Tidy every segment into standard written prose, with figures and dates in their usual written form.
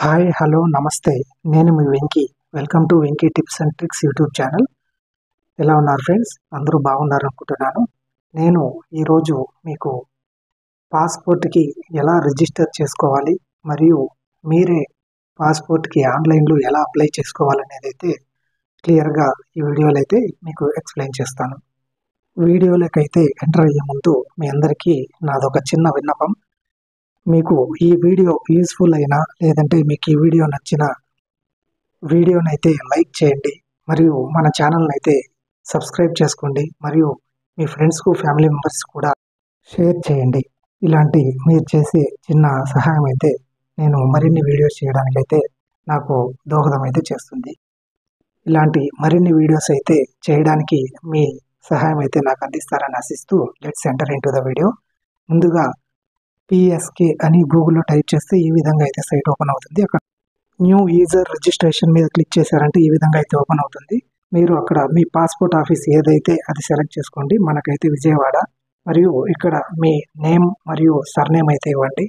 Hi hello నమస్తే. నేను మీ Venky. Welcome to Venky tips and tricks YouTube channel. ఎలా ఉన్నారు ఫ్రెండ్స్? అందరూ బాగున్నారు అనుకుంటున్నాను. నేను ఈరోజు మీకు పాస్పోర్ట్కి ఎలా రిజిస్టర్ చేసుకోవాలి మరియు మీరే పాస్పోర్ట్కి ఆన్లైన్లో ఎలా అప్లై చేసుకోవాలనేది అయితే క్లియర్గా ఈ వీడియోలో అయితే మీకు ఎక్స్ప్లెయిన్ చేస్తాను. వీడియోలకైతే ఎంటర్ అయ్యే ముందు మీ అందరికీ నాదొక చిన్న విన్నపం. మీకు ఈ వీడియో యూస్ఫుల్ అయినా లేదంటే మీకు ఈ వీడియో నచ్చిన వీడియోనైతే లైక్ చేయండి మరియు మన ఛానల్ని అయితే సబ్స్క్రైబ్ చేసుకోండి మరియు మీ ఫ్రెండ్స్కు ఫ్యామిలీ మెంబర్స్ కూడా షేర్ చేయండి. ఇలాంటి మీరు చేసే చిన్న సహాయం అయితే నేను మరిన్ని వీడియోస్ చేయడానికి అయితే నాకు దోహదం అయితే చేస్తుంది. ఇలాంటి మరిన్ని వీడియోస్ అయితే చేయడానికి మీ సహాయం అయితే నాకు అందిస్తారని ఆశిస్తూ let's enter into the video. ముందుగా పిఎస్కే అని గూగుల్లో టైప్ చేస్తే ఈ విధంగా అయితే సైట్ ఓపెన్ అవుతుంది. అక్కడ న్యూ యూజర్ రిజిస్ట్రేషన్ మీద క్లిక్ చేశారంటే ఈ విధంగా అయితే ఓపెన్ అవుతుంది. మీరు అక్కడ మీ పాస్పోర్ట్ ఆఫీస్ ఏదైతే అది సెలెక్ట్ చేసుకోండి. మనకైతే విజయవాడ. మరియు ఇక్కడ మీ నేమ్ మరియు సర్నేమ్ అయితే ఇవ్వండి.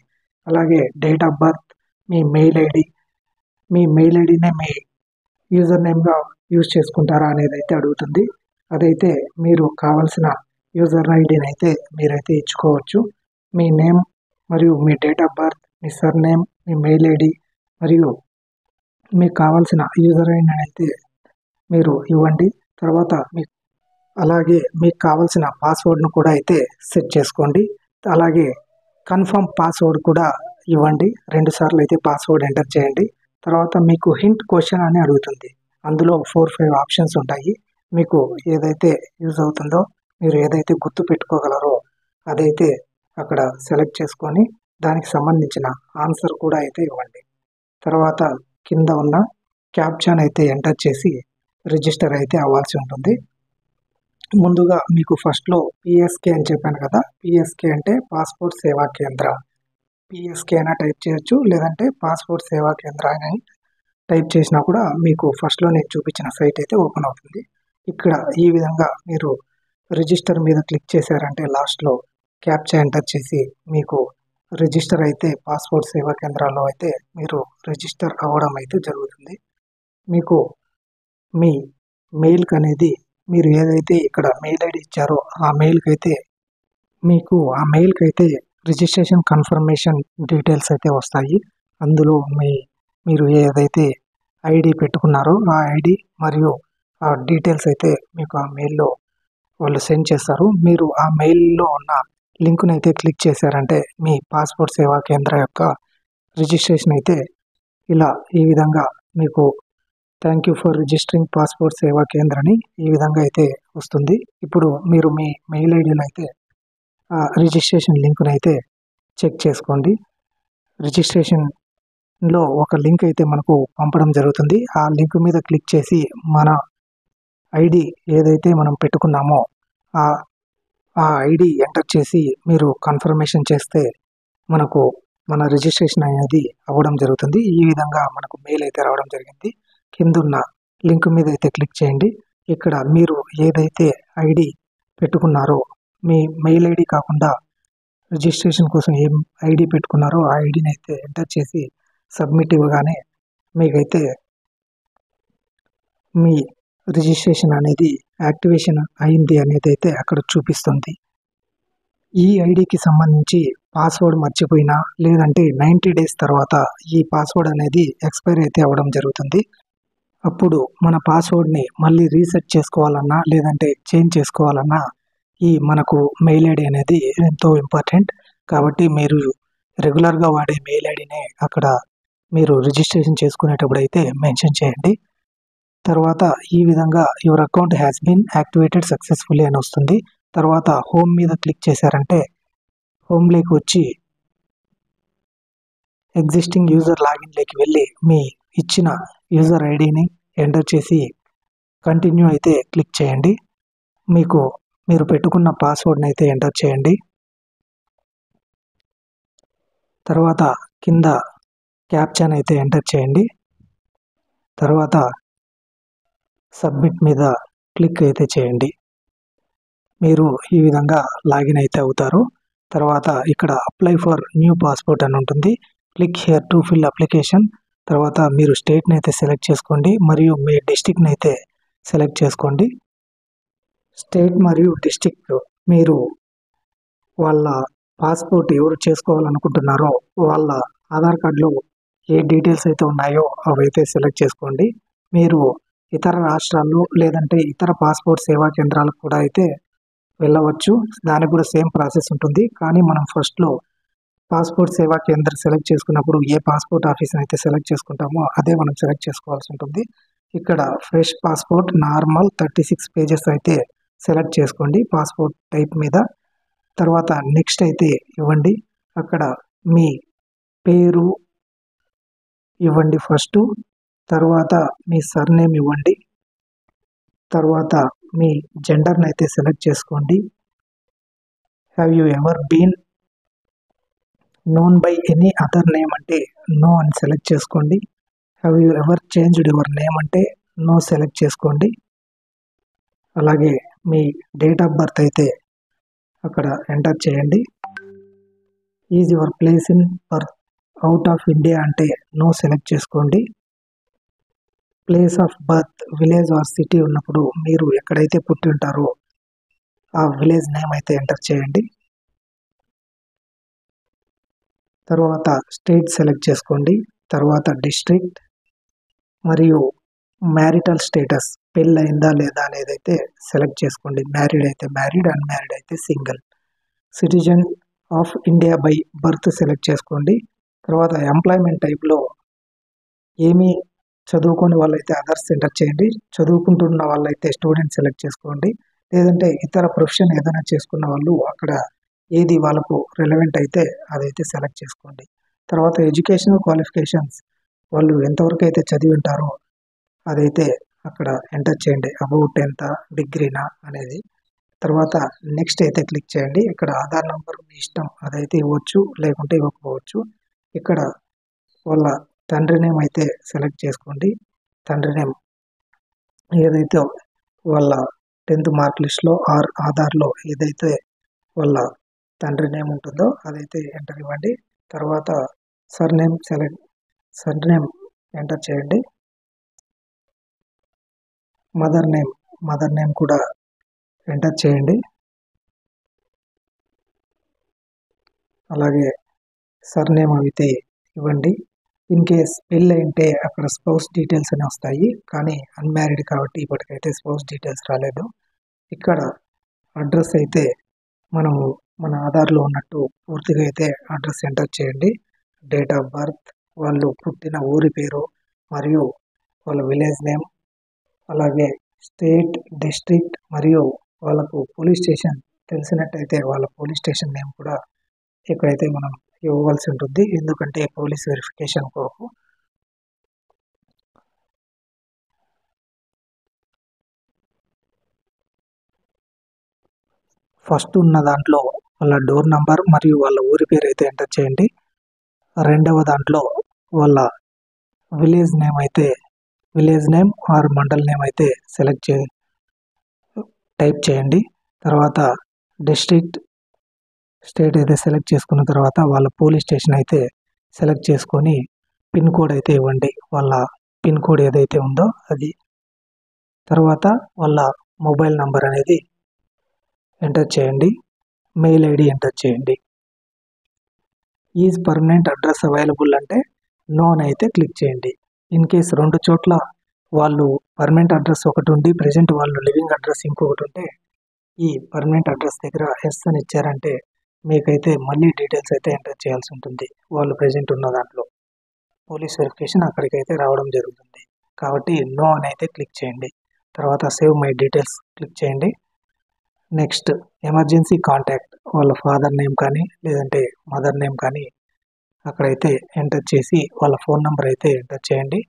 అలాగే డేట్ ఆఫ్ బర్త్, మీ మెయిల్ ఐడి, మీ మెయిల్ ఐడినే మీ యూజర్ నేమ్గా యూజ్ చేసుకుంటారా అనేది అయితే అడుగుతుంది. అదైతే మీరు కావాల్సిన యూజర్ ఐడిని అయితే మీరైతే ఇచ్చుకోవచ్చు. మీ నేమ్ మరియు మీ డేట్ ఆఫ్ బర్త్, మీ సర్నేమ్, మీ మెయిల్ ఐడి మరియు మీకు కావాల్సిన యూజర్ ఐడిని అయితే మీరు ఇవ్వండి. తర్వాత అలాగే మీకు కావాల్సిన పాస్వర్డ్ను కూడా అయితే సెట్ చేసుకోండి. అలాగే కన్ఫర్మ్ పాస్వర్డ్ కూడా ఇవ్వండి. 2 సార్లు అయితే పాస్వర్డ్ ఎంటర్ చేయండి. తర్వాత మీకు హింట్ క్వశ్చన్ అని అడుగుతుంది. అందులో 4-5 ఆప్షన్స్ ఉంటాయి. మీకు ఏదైతే యూజ్ అవుతుందో, మీరు ఏదైతే గుర్తు పెట్టుకోగలరో అదైతే అక్కడ సెలెక్ట్ చేసుకొని దానికి సంబంధించిన ఆన్సర్ కూడా అయితే ఇవ్వండి. తర్వాత కింద ఉన్న క్యాప్చాన్ అయితే ఎంటర్ చేసి రిజిస్టర్ అయితే అవ్వాల్సి ఉంటుంది. ముందుగా మీకు ఫస్ట్లో పిఎస్కే అని చెప్పాను కదా, పిఎస్కే అంటే పాస్పోర్ట్ సేవా కేంద్ర. పిఎస్కే అయినా టైప్ చేయొచ్చు, లేదంటే పాస్పోర్ట్ సేవా కేంద్ర అని టైప్ చేసినా కూడా మీకు ఫస్ట్లో నేను చూపించిన సైట్ అయితే ఓపెన్ అవుతుంది. ఇక్కడ ఈ విధంగా మీరు రిజిస్టర్ మీద క్లిక్ చేశారంటే లాస్ట్లో క్యాప్చా ఎంటర్ చేసి మీకు రిజిస్టర్ అయితే పాస్పోర్ట్ సేవా కేంద్రాల్లో అయితే మీరు రిజిస్టర్ అవ్వడం అయితే జరుగుతుంది. మీకు మీ మెయిల్కి అనేది మీరు ఏదైతే ఇక్కడ మెయిల్ ఐడి ఇచ్చారో ఆ మెయిల్కి అయితే మీకు ఆ మెయిల్కి అయితే రిజిస్ట్రేషన్ కన్ఫర్మేషన్ డీటెయిల్స్ అయితే వస్తాయి. అందులో మీరు ఏదైతే ఐడి పెట్టుకున్నారో ఆ ఐడి మరియు ఆ డీటెయిల్స్ అయితే మీకు ఆ మెయిల్లో వాళ్ళు సెండ్ చేస్తారు. మీరు ఆ మెయిల్లో ఉన్న లింక్ను అయితే క్లిక్ చేశారంటే మీ పాస్పోర్ట్ సేవా కేంద్ర యొక్క రిజిస్ట్రేషన్ అయితే ఇలా ఈ విధంగా మీకు thank you for registering passport సేవా కేంద్ర అని ఈ విధంగా అయితే వస్తుంది. ఇప్పుడు మీరు మీ మెయిల్ ఐడిలో అయితే ఆ రిజిస్ట్రేషన్ లింక్ను అయితే చెక్ చేసుకోండి. రిజిస్ట్రేషన్లో ఒక లింక్ అయితే మనకు పంపడం జరుగుతుంది. ఆ లింక్ మీద క్లిక్ చేసి మన ఐడి ఏదైతే మనం పెట్టుకున్నామో ఆ ఐడి ఎంటర్ చేసి మీరు కన్ఫర్మేషన్ చేస్తే మనకు మన రిజిస్ట్రేషన్ అనేది అవ్వడం జరుగుతుంది. ఈ విధంగా మనకు మెయిల్ అయితే రావడం జరిగింది. కిందున్న లింక్ మీద అయితే క్లిక్ చేయండి. ఇక్కడ మీరు ఏదైతే ఐడి పెట్టుకున్నారో మీ మెయిల్ ఐడి కాకుండా రిజిస్ట్రేషన్ కోసం ఏం ఐడి పెట్టుకున్నారో ఆ ఐడిని అయితే ఎంటర్ చేసి సబ్మిట్ ఇవ్వగానే మీకైతే మీ రిజిస్ట్రేషన్ అనేది యాక్టివేషన్ అయింది అనేది అయితే అక్కడ చూపిస్తుంది. ఈ ఐడికి సంబంధించి పాస్వర్డ్ మర్చిపోయినా లేదంటే 90 డేస్ తర్వాత ఈ పాస్వర్డ్ అనేది ఎక్స్పైర్ అయితే అవ్వడం జరుగుతుంది. అప్పుడు మన పాస్వర్డ్ని మళ్ళీ రీసెట్ చేసుకోవాలన్నా లేదంటే చేంజ్ చేసుకోవాలన్నా ఈ మనకు మెయిల్ ఐడి అనేది ఎంతో ఇంపార్టెంట్. కాబట్టి మీరు రెగ్యులర్గా వాడే మెయిల్ ఐడినే అక్కడ మీరు రిజిస్ట్రేషన్ చేసుకునేటప్పుడు అయితే మెన్షన్ చేయండి. తర్వాత ఈ విధంగా your account has been activated successfully అని వస్తుంది. తర్వాత హోమ్ మీద క్లిక్ చేశారంటే హోమ్లోకి వచ్చి ఎగ్జిస్టింగ్ యూజర్ లాగిన్లోకి వెళ్ళి మీ ఇచ్చిన యూజర్ ఐడిని ఎంటర్ చేసి కంటిన్యూ అయితే క్లిక్ చేయండి. మీరు పెట్టుకున్న పాస్వర్డ్ని అయితే ఎంటర్ చేయండి. తర్వాత కింద క్యాప్చాన్ అయితే ఎంటర్ చేయండి. తర్వాత సబ్మిట్ మీద క్లిక్ అయితే చేయండి. మీరు ఈ విధంగా లాగిన్ అయితే అవుతారు. తర్వాత ఇక్కడ అప్లై ఫర్ న్యూ పాస్పోర్ట్ అని ఉంటుంది. Click here to fill application తర్వాత మీరు స్టేట్ని అయితే సెలెక్ట్ చేసుకోండి మరియు మీ డిస్టిక్ని అయితే సెలెక్ట్ చేసుకోండి. స్టేట్ మరియు డిస్టిక్ మీరు వాళ్ళ పాస్పోర్ట్ ఎవరు చేసుకోవాలనుకుంటున్నారో వాళ్ళ ఆధార్ కార్డులో ఏ డీటెయిల్స్ అయితే ఉన్నాయో అవైతే సెలెక్ట్ చేసుకోండి. మీరు ఇతర రాష్ట్రాల్లో లేదంటే ఇతర పాస్పోర్ట్ సేవా కేంద్రాలకు కూడా అయితే వెళ్ళవచ్చు. దానికి కూడా సేమ్ ప్రాసెస్ ఉంటుంది. కానీ మనం ఫస్ట్లో పాస్పోర్ట్ సేవా కేంద్రం సెలెక్ట్ చేసుకున్నప్పుడు ఏ పాస్పోర్ట్ ఆఫీస్ని అయితే సెలెక్ట్ చేసుకుంటామో అదే మనం సెలెక్ట్ చేసుకోవాల్సి ఉంటుంది. ఇక్కడ ఫ్రెష్ పాస్పోర్ట్ నార్మల్ 36 పేజెస్ అయితే సెలెక్ట్ చేసుకోండి పాస్పోర్ట్ టైప్ మీద. తర్వాత నెక్స్ట్ అయితే ఇవ్వండి. అక్కడ మీ పేరు ఇవ్వండి ఫస్ట్. తర్వాత మీ సర్నేమ్ ఇవ్వండి. తర్వాత మీ జెండర్ని అయితే సెలెక్ట్ చేసుకోండి. Have you ever been known by any other name అంటే నో అని సెలెక్ట్ చేసుకోండి. Have you ever changed your name అంటే నో సెలెక్ట్ చేసుకోండి. అలాగే మీ డేట్ ఆఫ్ బర్త్ అయితే అక్కడ ఎంటర్ చేయండి. Is your place in birth out of India అంటే నో సెలెక్ట్ చేసుకోండి. Place of birth village or city ఉన్నప్పుడు మీరు ఎక్కడైతే పుట్టి ఉంటారో ఆ విలేజ్ నేమ్ అయితే ఎంటర్ చేయండి. తర్వాత స్టేట్ సెలెక్ట్ చేసుకోండి. తర్వాత డిస్ట్రిక్ట్ మరియు మ్యారిటల్ స్టేటస్ పెళ్ళయిందా లేదా అనేది అయితే సెలెక్ట్ చేసుకోండి. మ్యారీడ్ అయితే మ్యారీడ్, అన్మ్యారీడ్ అయితే single. Citizen of India by birth select చేసుకోండి. తర్వాత ఎంప్లాయ్మెంట్ టైప్లో ఏమీ చదువుకొని వాళ్ళైతే అదర్స్ ఎంటర్ చేయండి. చదువుకుంటున్న వాళ్ళైతే స్టూడెంట్ సెలెక్ట్ చేసుకోండి. లేదంటే ఇతర ప్రొఫెషన్ ఏదైనా చేసుకున్న వాళ్ళు అక్కడ ఏది వాళ్ళకు రిలవెంట్ అయితే అదైతే సెలెక్ట్ చేసుకోండి. తర్వాత ఎడ్యుకేషనల్ క్వాలిఫికేషన్స్ వాళ్ళు ఎంతవరకు అయితే చదివి ఉంటారో అదైతే అక్కడ ఎంటర్ చేయండి. అబౌట్ 10th డిగ్రీనా అనేది. తర్వాత నెక్స్ట్ అయితే క్లిక్ చేయండి. ఇక్కడ ఆధార్ నంబర్ మీ ఇష్టం అదైతే ఇవ్వచ్చు లేకుంటే ఇవ్వకపోవచ్చు. ఇక్కడ వాళ్ళ తండ్రి నేమ్ అయితే సెలెక్ట్ చేసుకోండి. తండ్రి నేమ్ ఏదైతే వాళ్ళ 10th మార్క్ లిస్ట్లో ఆర్ ఆధార్లో ఏదైతే వాళ్ళ తండ్రి నేమ్ ఉంటుందో అదైతే ఎంటర్ ఇవ్వండి. తర్వాత సర్నేమ్ ఎంటర్ చేయండి. మదర్ నేమ్ కూడా ఎంటర్ చేయండి. అలాగే సర్నేమ్ అయితే ఇవ్వండి. ఇన్ కేస్ పెళ్ళి అంటే అక్కడ స్పౌస్ డీటెయిల్స్ అని వస్తాయి. కానీ అన్మ్యారీడ్ కాబట్టి ఇప్పటికైతే స్పౌస్ డీటెయిల్స్ రాలేదు. ఇక్కడ అడ్రస్ అయితే మనము మన ఆధార్లో ఉన్నట్టు పూర్తిగా అయితే అడ్రస్ ఎంటర్ చేయండి. డేట్ ఆఫ్ బర్త్, వాళ్ళు పుట్టిన ఊరి పేరు మరియు వాళ్ళ విలేజ్ నేమ్, అలాగే స్టేట్, డిస్ట్రిక్ట్ మరియు వాళ్ళకు పోలీస్ స్టేషన్ తెలిసినట్టయితే వాళ్ళ పోలీస్ స్టేషన్ నేమ్ కూడా ఇక్కడైతే మనం ఇవ్వవలసి ఉంటుంది. ఎందుకంటే పోలీస్ వెరిఫికేషన్ కొరకు. ఫస్ట్ ఉన్న దాంట్లో వాళ్ళ డోర్ నంబర్ మరియు వాళ్ళ ఊరి పేరు అయితే ఎంటర్ చేయండి. రెండవ దాంట్లో వాళ్ళ village name or mandal name అయితే టైప్ చేయండి. తర్వాత డిస్ట్రిక్ట్, స్టేట్ అయితే సెలెక్ట్ చేసుకున్న తర్వాత వాళ్ళ పోలీస్ స్టేషన్ అయితే సెలెక్ట్ చేసుకొని పిన్ కోడ్ అయితే ఇవ్వండి. వాళ్ళ పిన్ కోడ్ ఏదైతే ఉందో అది. తర్వాత వాళ్ళ మొబైల్ నంబర్ అనేది ఎంటర్ చేయండి. మెయిల్ ఐడి ఎంటర్ చేయండి. ఈజ్ పర్మనెంట్ అడ్రస్ అవైలబుల్ అంటే నో అని అయితే క్లిక్ చేయండి. ఇన్ కేస్ 2 చోట్ల వాళ్ళు పర్మనెంట్ అడ్రస్ ఒకటి ఉండి ప్రెజెంట్ వాళ్ళు లివింగ్ అడ్రస్ ఇంకొకటి ఉంటే ఈ పర్మనెంట్ అడ్రస్ దగ్గర ఎస్ అని ఇచ్చారంటే మీకైతే మళ్ళీ డీటెయిల్స్ అయితే ఎంటర్ చేయాల్సి ఉంటుంది. వాళ్ళు ప్రెజెంట్ ఉన్న దాంట్లో పోలీస్ వెరిఫికేషన్ అక్కడికైతే రావడం జరుగుతుంది. కాబట్టి నో అని అయితే క్లిక్ చేయండి. తర్వాత సేవ్ మై డీటెయిల్స్ క్లిక్ చేయండి. నెక్స్ట్ ఎమర్జెన్సీ కాంటాక్ట్ వాళ్ళ ఫాదర్ నేమ్ కానీ లేదంటే మదర్ నేమ్ కానీ అక్కడైతే ఎంటర్ చేసి వాళ్ళ ఫోన్ నెంబర్ అయితే ఎంటర్ చేయండి.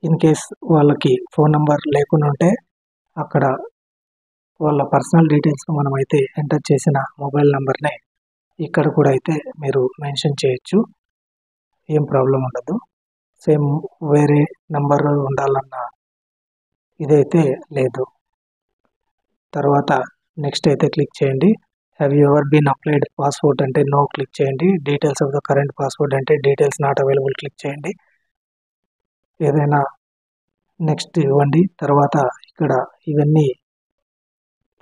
ఇన్ కేస్ వాళ్ళకి ఫోన్ నెంబర్ లేకుండా ఉంటే అక్కడ వాళ్ళ పర్సనల్ డీటెయిల్స్ మనం అయితే ఎంటర్ చేసిన మొబైల్ నెంబర్నే ఇక్కడ కూడా అయితే మీరు మెన్షన్ చేయొచ్చు. ఏం ప్రాబ్లం ఉండదు. సేమ్ వేరే నెంబర్ ఉండాలన్న ఇదైతే లేదు. తర్వాత నెక్స్ట్ అయితే క్లిక్ చేయండి. Have you ever been applied passport అంటే నో క్లిక్ చేయండి. Details of the current passport అంటే డీటెయిల్స్ నాట్ అవైలబుల్ క్లిక్ చేయండి. ఏదైనా నెక్స్ట్ ఇవ్వండి. తర్వాత ఇక్కడ ఇవన్నీ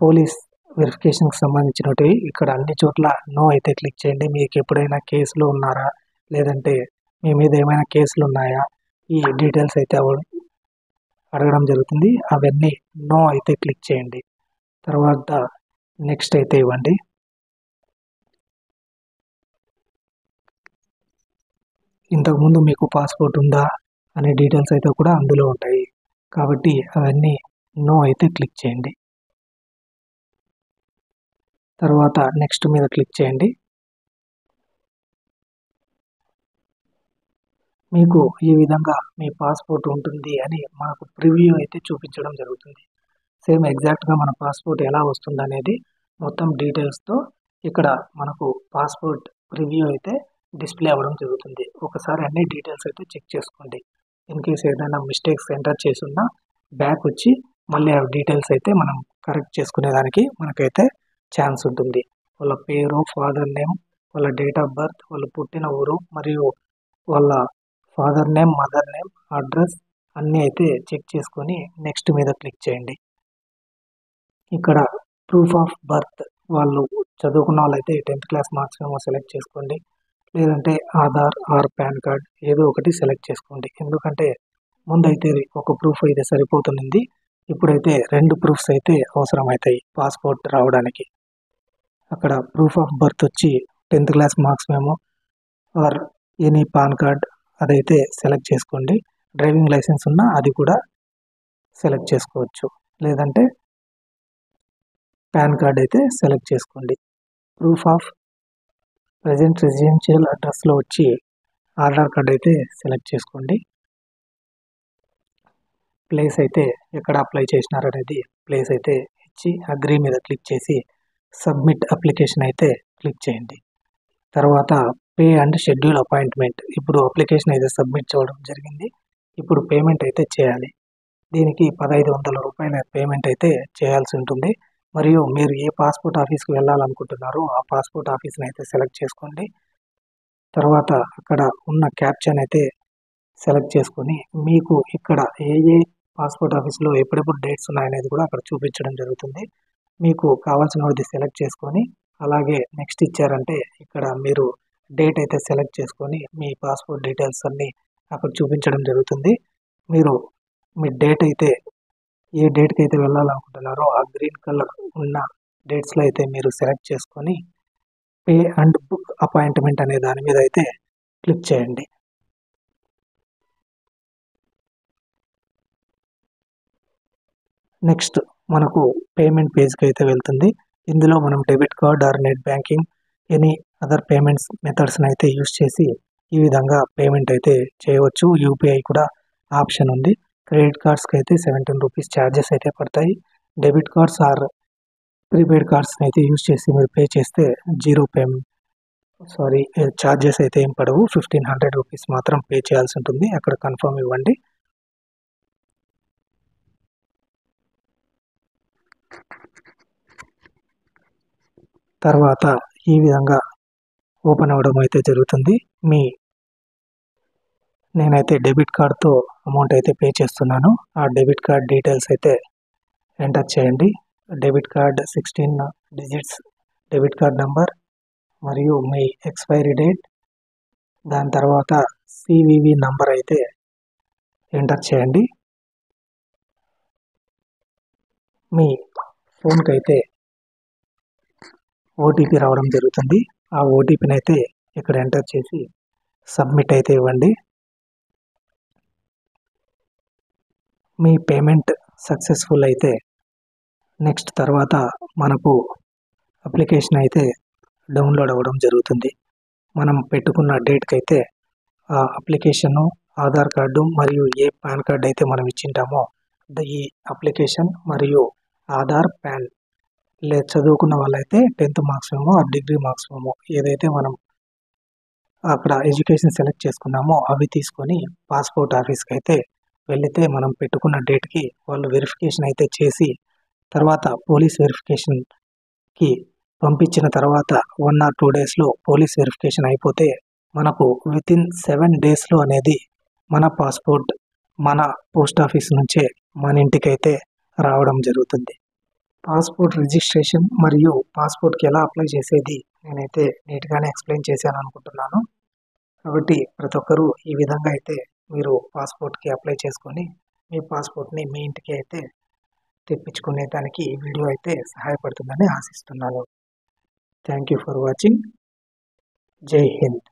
పోలీస్ వెరిఫికేషన్కి సంబంధించినవి. ఇక్కడ అన్ని చోట్ల నో అయితే క్లిక్ చేయండి. మీకు ఎప్పుడైనా కేసులు ఉన్నారా, లేదంటే మీ మీద ఏమైనా కేసులు ఉన్నాయా, ఈ డీటెయిల్స్ అయితే అడగడం జరుగుతుంది. అవన్నీ నో అయితే క్లిక్ చేయండి. తర్వాత నెక్స్ట్ అయితే ఇవ్వండి. ఇంతకుముందు మీకు పాస్పోర్ట్ ఉందా అనే డీటెయిల్స్ అయితే కూడా అందులో ఉంటాయి. కాబట్టి అవన్నీ నో అయితే క్లిక్ చేయండి. తర్వాత నెక్స్ట్ మీద క్లిక్ చేయండి. మీకు ఈ విధంగా మీ పాస్పోర్ట్ ఉంటుంది అని మనకు ప్రివ్యూ అయితే చూపించడం జరుగుతుంది. సేమ్ ఎగ్జాక్ట్గా మన పాస్పోర్ట్ ఎలా వస్తుంది అనేది మొత్తం డీటెయిల్స్తో ఇక్కడ మనకు పాస్పోర్ట్ ప్రివ్యూ అయితే డిస్ప్లే అవ్వడం జరుగుతుంది. ఒకసారి అన్ని డీటెయిల్స్ అయితే చెక్ చేసుకోండి. ఇన్ కేస్ ఏదైనా మిస్టేక్స్ ఎంటర్ చేసున్నా బ్యాక్ వచ్చి మళ్ళీ ఆ డీటెయిల్స్ అయితే మనం కరెక్ట్ చేసుకునేదానికి మనకైతే ఛాన్స్ ఉంటుంది. వాళ్ళ పేరు, ఫాదర్ నేమ్, వాళ్ళ డేట్ ఆఫ్ బర్త్, వాళ్ళు పుట్టిన ఊరు మరియు వాళ్ళ father name, mother name, address అన్నీ అయితే చెక్ చేసుకొని నెక్స్ట్ మీద క్లిక్ చేయండి. ఇక్కడ ప్రూఫ్ ఆఫ్ బర్త్ వాళ్ళు చదువుకున్న వాళ్ళైతే 10th క్లాస్ మార్క్స్ ఏమో సెలెక్ట్ చేసుకోండి. లేదంటే ఆధార్ ఆర్ పాన్ కార్డ్ ఏదో ఒకటి సెలెక్ట్ చేసుకోండి. ఎందుకంటే ముందైతే ఒక ప్రూఫ్ అయితే సరిపోతుంది. ఇప్పుడైతే 2 ప్రూఫ్స్ అయితే అవసరం అవుతాయి పాస్పోర్ట్ రావడానికి. అక్కడ ప్రూఫ్ ఆఫ్ బర్త్ వచ్చి 10th class marks memo or any pan card అదైతే సెలెక్ట్ చేసుకోండి. డ్రైవింగ్ లైసెన్స్ ఉన్నా అది కూడా సెలెక్ట్ చేసుకోవచ్చు. లేదంటే పాన్ కార్డ్ అయితే సెలెక్ట్ చేసుకోండి. ప్రూఫ్ ఆఫ్ ప్రజెంట్ రెసిడెన్షియల్ అడ్రస్లో వచ్చి ఆధార్ కార్డ్ అయితే సెలెక్ట్ చేసుకోండి. ప్లేస్ అయితే ఎక్కడ అప్లై చేసినారనేది ప్లేస్ అయితే ఇచ్చి అగ్రీ మీద క్లిక్ చేసి సబ్మిట్ అప్లికేషన్ అయితే క్లిక్ చేయండి. తర్వాత పే అండ్ షెడ్యూల్ అపాయింట్మెంట్. ఇప్పుడు అప్లికేషన్ అయితే సబ్మిట్ చేయడం జరిగింది. ఇప్పుడు పేమెంట్ అయితే చేయాలి. దీనికి 1500 రూపాయల పేమెంట్ అయితే చేయాల్సి ఉంటుంది. మరియు మీరు ఏ పాస్పోర్ట్ ఆఫీస్కి వెళ్ళాలనుకుంటున్నారో ఆ పాస్పోర్ట్ ఆఫీస్ని అయితే సెలెక్ట్ చేసుకోండి. తర్వాత అక్కడ ఉన్న క్యాప్షన్ అయితే సెలెక్ట్ చేసుకొని మీకు ఇక్కడ ఏ పాస్పోర్ట్ ఆఫీస్లో ఎప్పుడెప్పుడు డేట్స్ ఉన్నాయనేది కూడా అక్కడ చూపించడం జరుగుతుంది. మీకు కావాల్సినది సెలెక్ట్ చేసుకొని అలాగే నెక్స్ట్ ఇచ్చారంటే ఇక్కడ మీరు డేట్ అయితే సెలెక్ట్ చేసుకొని మీ పాస్పోర్ట్ డీటెయిల్స్ అన్నీ అక్కడ చూపించడం జరుగుతుంది. మీరు మీ డేట్ అయితే ఏ డేట్కి అయితే వెళ్ళాలనుకుంటున్నారో ఆ గ్రీన్ కలర్ ఉన్న డేట్స్లో అయితే మీరు సెలెక్ట్ చేసుకొని పే అండ్ బుక్ అపాయింట్మెంట్ అనే దాని మీద అయితే క్లిక్ చేయండి. నెక్స్ట్ మనకు పేమెంట్ పేజ్కి అయితే వెళ్తుంది. ఇందులో మనం debit card or net banking any other payments మెథడ్స్ని అయితే యూస్ చేసి ఈ విధంగా పేమెంట్ అయితే చేయవచ్చు. యూపీఐ కూడా ఆప్షన్ ఉంది. క్రెడిట్ కార్డ్స్కి అయితే 17 రూపీస్ ఛార్జెస్ అయితే పడతాయి. డెబిట్ కార్డ్స్ ఆర్ ప్రీపెయిడ్ కార్డ్స్ని అయితే యూస్ చేసి మీరు పే చేస్తే ఛార్జెస్ అయితే ఏం పడవు. 1500 రూపీస్ మాత్రం పే చేయాల్సి ఉంటుంది. అక్కడ కన్ఫర్మ్ ఇవ్వండి. తర్వాత ఈ విధంగా ఓపెన్ అవ్వడం అయితే జరుగుతుంది. నేనైతే డెబిట్ కార్డ్తో అమౌంట్ అయితే పే చేస్తున్నాను. ఆ డెబిట్ కార్డ్ డీటెయిల్స్ అయితే ఎంటర్ చేయండి. Debit card 16 digits debit card number మరియు మీ ఎక్స్పైరీ డేట్, దాని తర్వాత సివివి నంబర్ అయితే ఎంటర్ చేయండి. మీ ఫోన్కి అయితే ఓటీపీ రావడం జరుగుతుంది. ఆ ఓటీపీని అయితే ఇక్కడ ఎంటర్ చేసి సబ్మిట్ అయితే ఇవ్వండి. మీ పేమెంట్ సక్సెస్ఫుల్ అయితే నెక్స్ట్ తర్వాత మనకు అప్లికేషన్ అయితే డౌన్లోడ్ అవ్వడం జరుగుతుంది. మనం పెట్టుకున్న డేట్కి అయితే ఆ అప్లికేషను, ఆధార్ కార్డు మరియు ఏ పాన్ కార్డ్ అయితే మనం ఇచ్చింటామో ఈ అప్లికేషన్ మరియు ఆధార్, పాన్ చదువుకున్న వాళ్ళైతే 10th మార్క్స్ ఏమో డిగ్రీ మార్క్స్ ఏమో ఏదైతే మనం అక్కడ ఎడ్యుకేషన్ సెలెక్ట్ చేసుకున్నామో అవి తీసుకొని పాస్పోర్ట్ ఆఫీస్కి అయితే వెళితే మనం పెట్టుకున్న డేట్కి వాళ్ళు వెరిఫికేషన్ అయితే చేసి తర్వాత పోలీస్ వెరిఫికేషన్కి పంపించిన తర్వాత 1 or 2 డేస్లో పోలీస్ వెరిఫికేషన్ అయిపోతే మనకు వితిన్ 7 డేస్లో అనేది మన పాస్పోర్ట్ మన పోస్ట్ ఆఫీస్ నుంచే మన ఇంటికైతే రావడం జరుగుతుంది. పాస్పోర్ట్ రిజిస్ట్రేషన్ మరియు పాస్పోర్ట్కి ఎలా అప్లై చేసేది నేనైతే నీట్గానే ఎక్స్ప్లెయిన్ చేశాను అనుకుంటున్నాను. కాబట్టి ప్రతి ఒక్కరూ ఈ విధంగా అయితే మీరు పాస్పోర్ట్కి అప్లై చేసుకొని మీ పాస్పోర్ట్ని మీ ఇంటికి అయితే తెప్పించుకునే దానికి ఈ వీడియో అయితే సహాయపడుతుందని ఆశిస్తున్నాను. Thank you for watching. జై హింద్.